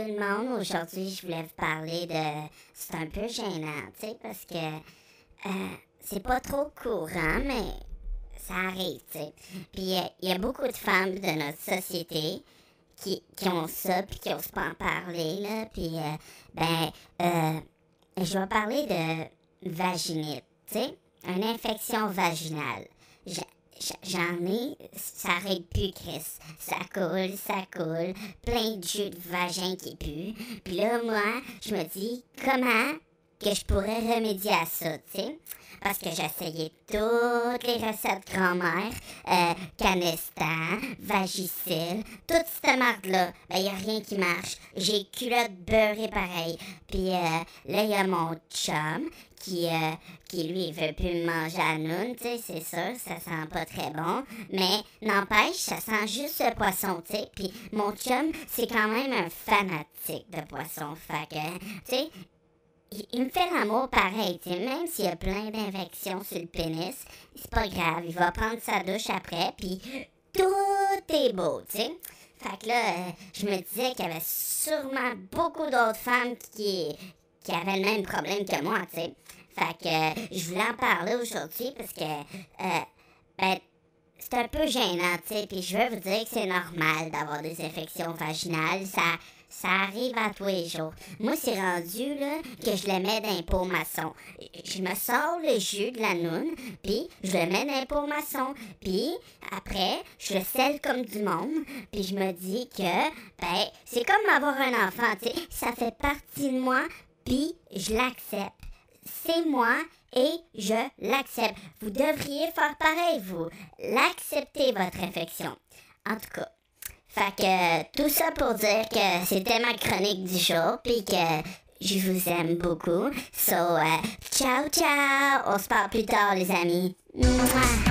tout le monde. Aujourd'hui, je voulais vous parler de... C'est un peu gênant, tu sais, parce que c'est pas trop courant, mais ça arrive, tu sais. Puis il y a beaucoup de femmes de notre société qui ont ça, puis qui n'osent pas en parler, là. Puis, je vais parler de vaginite, tu sais, une infection vaginale. J'en ai, ça arrête plus, Chris. Ça coule, plein de jus de vagin qui puent. Puis là, moi, je me dis, comment que je pourrais remédier à ça, tu sais? Parce que j'ai essayé toutes les recettes grand-mère, Canestan, Vagisil, toute cette marde-là. Ben, y a rien qui marche. J'ai culotte beurrée pareil. Puis là, y a mon chum qui lui, il veut plus me manger à noun, tu sais, c'est sûr, ça sent pas très bon. Mais n'empêche, ça sent juste le poisson, tu sais. Puis mon chum, c'est quand même un fanatique de poisson. Fait que, tu sais, il me fait l'amour pareil, tu sais, même s'il y a plein d'infections sur le pénis, c'est pas grave, il va prendre sa douche après, puis tout est beau, tu sais. Fait que là, je me disais qu'il y avait sûrement beaucoup d'autres femmes qui avaient le même problème que moi, tu sais. Fait que je voulais en parler aujourd'hui parce que, c'est un peu gênant, tu sais, puis je veux vous dire que c'est normal d'avoir des infections vaginales, ça arrive à tous les jours. Moi, c'est rendu, là, que je le mets dans un pot maçon. Je me sors le jus de la noune, puis je le mets dans un pot maçon. Puis, après, je le scelle comme du monde, puis je me dis que, c'est comme avoir un enfant, tu sais, ça fait partie de moi, puis je l'accepte. C'est moi et je l'accepte. Vous devriez faire pareil, vous. L'accepter, votre infection. En tout cas. Fait que tout ça pour dire que c'était ma chronique du jour, puis que je vous aime beaucoup. So, ciao, ciao! On se parle plus tard, les amis. Mouah.